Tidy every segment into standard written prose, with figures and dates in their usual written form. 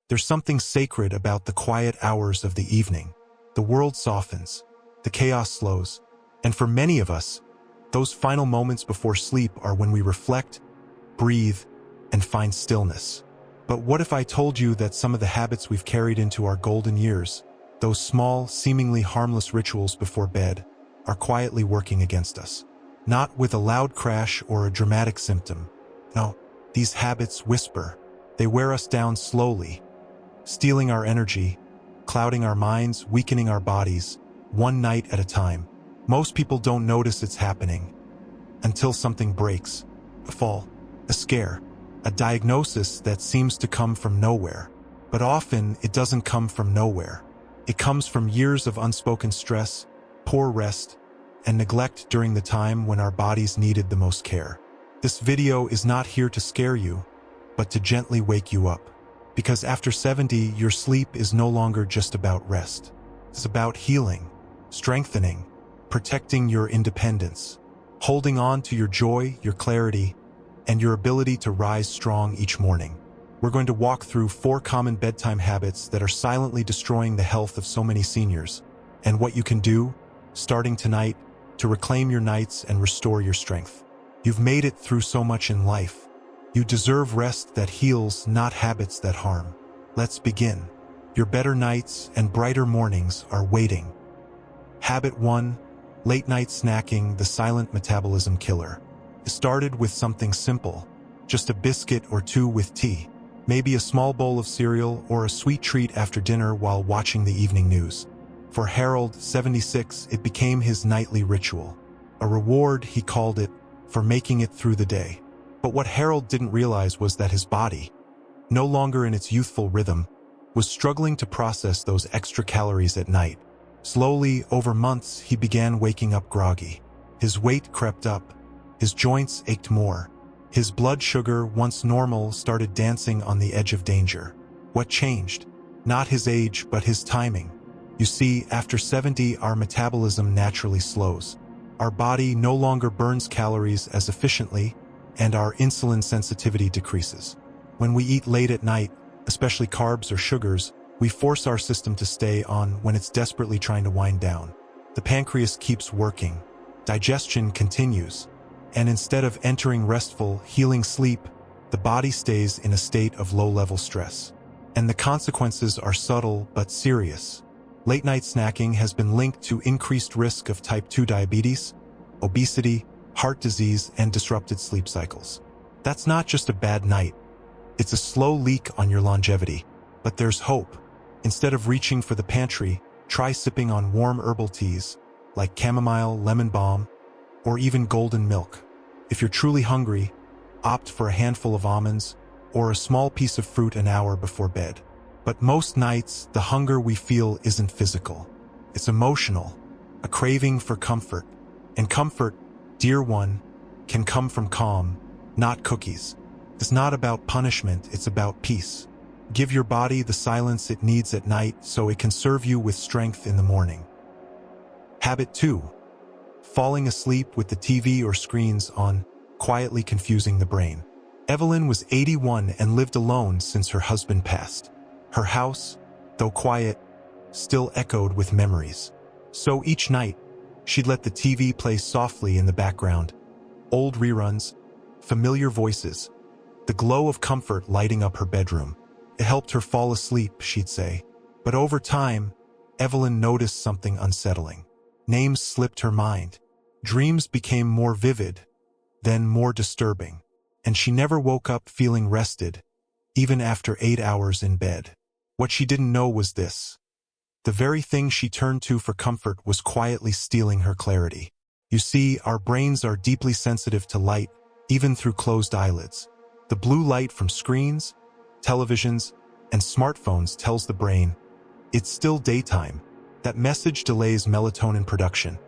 There's something sacred about the quiet hours of the evening. The world softens, the chaos slows, and for many of us, those final moments before sleep are when we reflect, breathe, and find stillness. But what if I told you that some of the habits we've carried into our golden years, those small, seemingly harmless rituals before bed, are quietly working against us? Not with a loud crash or a dramatic symptom. No, these habits whisper. They wear us down slowly, stealing our energy, clouding our minds, weakening our bodies, one night at a time. Most people don't notice it's happening until something breaks. A fall, a scare, a diagnosis that seems to come from nowhere. But often, it doesn't come from nowhere. It comes from years of unspoken stress, poor rest, and neglect during the time when our bodies needed the most care. This video is not here to scare you, but to gently wake you up. Because after 70, your sleep is no longer just about rest. It's about healing, strengthening, protecting your independence, holding on to your joy, your clarity, and your ability to rise strong each morning. We're going to walk through 4 common bedtime habits that are silently destroying the health of so many seniors, and what you can do, starting tonight, to reclaim your nights and restore your strength. You've made it through so much in life. You deserve rest that heals, not habits that harm. Let's begin. Your better nights and brighter mornings are waiting. Habit 1. Late night snacking, the silent metabolism killer. It started with something simple, just a biscuit or 2 with tea, maybe a small bowl of cereal or a sweet treat after dinner while watching the evening news. For Harold, 76, it became his nightly ritual. A reward, he called it, for making it through the day. But what Harold didn't realize was that his body, no longer in its youthful rhythm, was struggling to process those extra calories at night. Slowly, over months, he began waking up groggy. His weight crept up. His joints ached more. His blood sugar, once normal, started dancing on the edge of danger. What changed? Not his age, but his timing. You see, after 70, our metabolism naturally slows. Our body no longer burns calories as efficiently, and our insulin sensitivity decreases. When we eat late at night, especially carbs or sugars, we force our system to stay on when it's desperately trying to wind down. The pancreas keeps working. Digestion continues. And instead of entering restful, healing sleep, the body stays in a state of low-level stress. And the consequences are subtle but serious. Late-night snacking has been linked to increased risk of type 2 diabetes, obesity, heart disease, and disrupted sleep cycles. That's not just a bad night. It's a slow leak on your longevity. But there's hope. Instead of reaching for the pantry, try sipping on warm herbal teas, like chamomile, lemon balm, or even golden milk. If you're truly hungry, opt for a handful of almonds or a small piece of fruit an hour before bed. But most nights, the hunger we feel isn't physical. It's emotional, a craving for comfort. And comfort, dear one, can come from calm, not cookies. It's not about punishment, it's about peace. Give your body the silence it needs at night so it can serve you with strength in the morning. Habit 2. Falling asleep with the TV or screens on, quietly confusing the brain. Evelyn was 81 and lived alone since her husband passed. Her house, though quiet, still echoed with memories. So each night, she'd let the TV play softly in the background. Old reruns, familiar voices, the glow of comfort lighting up her bedroom. It helped her fall asleep, she'd say. But over time, Evelyn noticed something unsettling. Names slipped her mind. Dreams became more vivid, then more disturbing. And she never woke up feeling rested, even after 8 hours in bed. What she didn't know was this. The very thing she turned to for comfort was quietly stealing her clarity. You see, our brains are deeply sensitive to light, even through closed eyelids. The blue light from screens, televisions, and smartphones tells the brain, it's still daytime. That message delays melatonin production,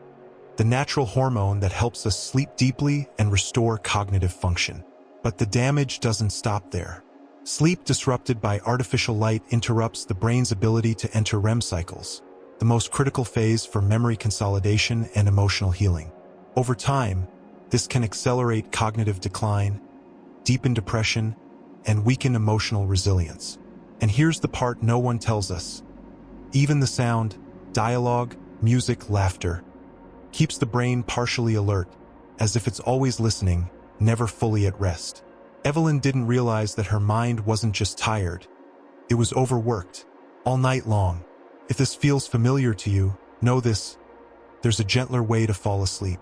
the natural hormone that helps us sleep deeply and restore cognitive function. But the damage doesn't stop there. Sleep disrupted by artificial light interrupts the brain's ability to enter REM cycles, the most critical phase for memory consolidation and emotional healing. Over time, this can accelerate cognitive decline, deepen depression, and weaken emotional resilience. And here's the part no one tells us. Even the sound, dialogue, music, laughter, keeps the brain partially alert, as if it's always listening, never fully at rest. Evelyn didn't realize that her mind wasn't just tired. It was overworked, all night long. If this feels familiar to you, know this: there's a gentler way to fall asleep.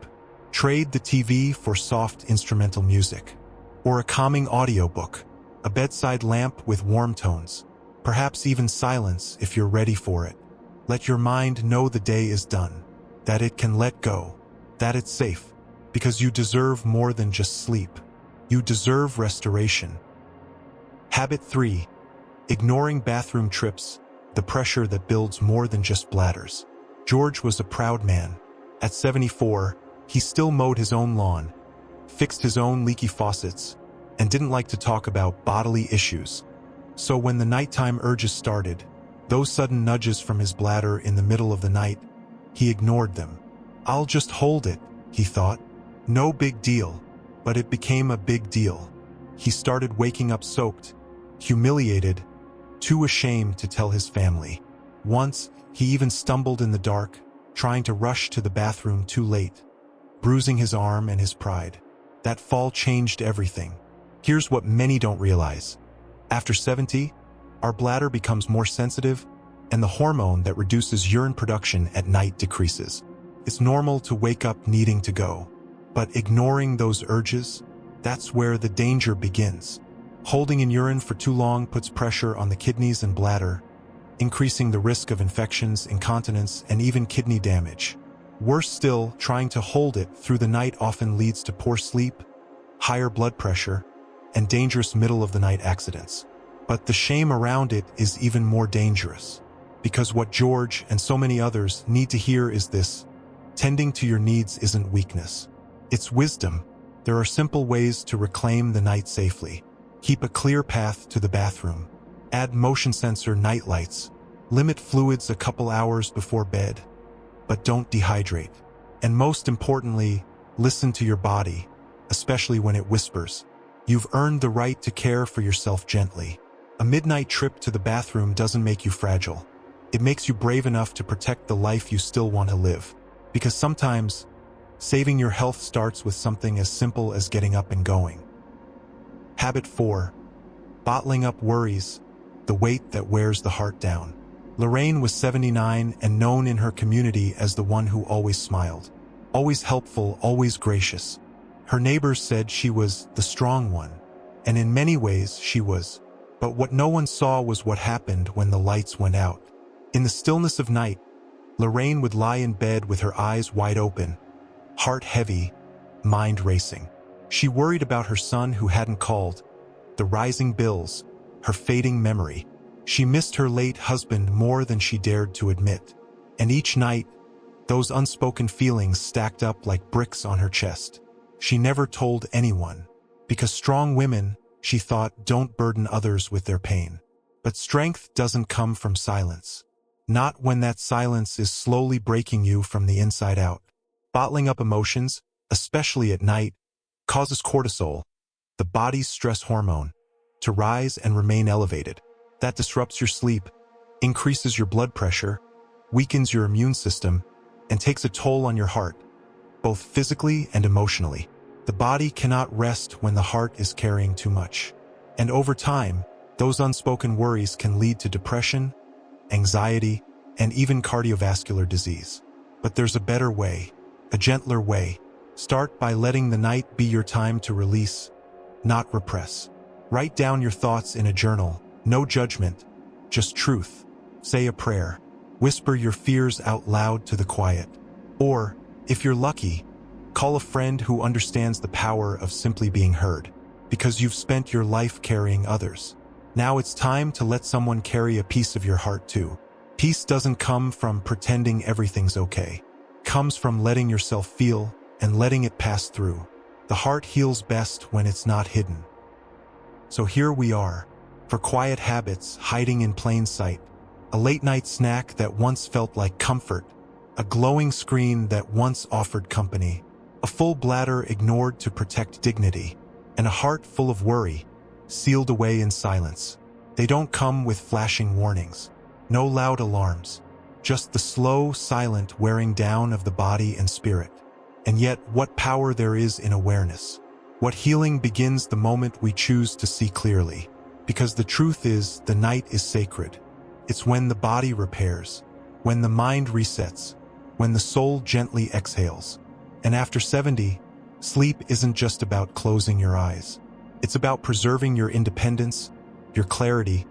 Trade the TV for soft instrumental music, or a calming audiobook, a bedside lamp with warm tones, perhaps even silence if you're ready for it. Let your mind know the day is done, that it can let go, that it's safe, because you deserve more than just sleep. You deserve restoration. Habit 3. Ignoring bathroom trips, the pressure that builds more than just bladders. George was a proud man. At 74, he still mowed his own lawn, fixed his own leaky faucets, and didn't like to talk about bodily issues. So when the nighttime urges started, those sudden nudges from his bladder in the middle of the night, he ignored them. "I'll just hold it," he thought. No big deal. But it became a big deal. He started waking up soaked, humiliated, too ashamed to tell his family. Once, he even stumbled in the dark, trying to rush to the bathroom too late, bruising his arm and his pride. That fall changed everything. Here's what many don't realize. After 70, our bladder becomes more sensitive, and the hormone that reduces urine production at night decreases. It's normal to wake up needing to go. But ignoring those urges, that's where the danger begins. Holding in urine for too long puts pressure on the kidneys and bladder, increasing the risk of infections, incontinence, and even kidney damage. Worse still, trying to hold it through the night often leads to poor sleep, higher blood pressure, and dangerous middle-of-the-night accidents. But the shame around it is even more dangerous. Because what George and so many others need to hear is this: tending to your needs isn't weakness. It's wisdom. There are simple ways to reclaim the night safely. Keep a clear path to the bathroom. Add motion sensor night lights. Limit fluids a couple hours before bed. But don't dehydrate. And most importantly, listen to your body, especially when it whispers. You've earned the right to care for yourself gently. A midnight trip to the bathroom doesn't make you fragile. It makes you brave enough to protect the life you still want to live. Because sometimes, saving your health starts with something as simple as getting up and going. Habit 4. Bottling up worries, the weight that wears the heart down. Lorraine was 79 and known in her community as the one who always smiled. Always helpful, always gracious. Her neighbors said she was the strong one, and in many ways she was. But what no one saw was what happened when the lights went out. In the stillness of night, Lorraine would lie in bed with her eyes wide open, heart heavy, mind racing. She worried about her son who hadn't called, the rising bills, her fading memory. She missed her late husband more than she dared to admit. And each night, those unspoken feelings stacked up like bricks on her chest. She never told anyone, because strong women, she thought, don't burden others with their pain. But strength doesn't come from silence. Not when that silence is slowly breaking you from the inside out. Bottling up emotions, especially at night, causes cortisol, the body's stress hormone, to rise and remain elevated. That disrupts your sleep, increases your blood pressure, weakens your immune system, and takes a toll on your heart, both physically and emotionally. The body cannot rest when the heart is carrying too much. And over time, those unspoken worries can lead to depression, anxiety, and even cardiovascular disease. But there's a better way. A gentler way. Start by letting the night be your time to release, not repress. Write down your thoughts in a journal. No judgment, just truth. Say a prayer. Whisper your fears out loud to the quiet. Or, if you're lucky, call a friend who understands the power of simply being heard, because you've spent your life carrying others. Now it's time to let someone carry a piece of your heart too. Peace doesn't come from pretending everything's okay. It comes from letting yourself feel and letting it pass through. The heart heals best when it's not hidden. So here we are, for quiet habits hiding in plain sight. A late-night snack that once felt like comfort. A glowing screen that once offered company. A full bladder ignored to protect dignity. And a heart full of worry, sealed away in silence. They don't come with flashing warnings, no loud alarms, just the slow, silent wearing down of the body and spirit. And yet, what power there is in awareness. What healing begins the moment we choose to see clearly. Because the truth is, the night is sacred. It's when the body repairs, when the mind resets, when the soul gently exhales. And after 70, sleep isn't just about closing your eyes. It's about preserving your independence, your clarity,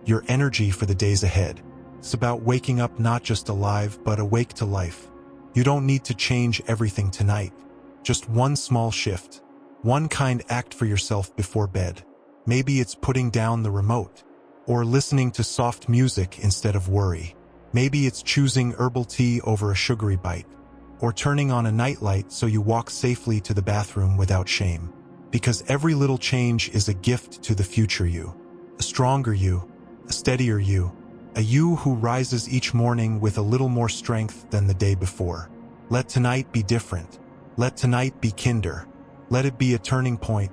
your energy for the days ahead. It's about waking up not just alive, but awake to life. You don't need to change everything tonight. Just one small shift. One kind act for yourself before bed. Maybe it's putting down the remote, or listening to soft music instead of worry. Maybe it's choosing herbal tea over a sugary bite, or turning on a nightlight so you walk safely to the bathroom without shame. Because every little change is a gift to the future you. A stronger you, a steadier you, a you who rises each morning with a little more strength than the day before. Let tonight be different. Let tonight be kinder. Let it be a turning point,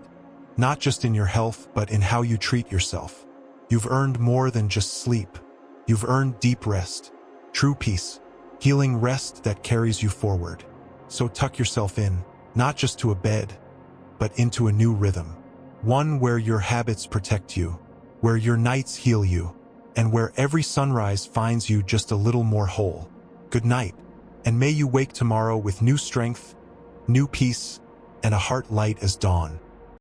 not just in your health, but in how you treat yourself. You've earned more than just sleep. You've earned deep rest, true peace, healing rest that carries you forward. So tuck yourself in, not just to a bed, but into a new rhythm. One where your habits protect you, where your nights heal you, and where every sunrise finds you just a little more whole. Good night, and may you wake tomorrow with new strength, new peace, and a heart light as dawn.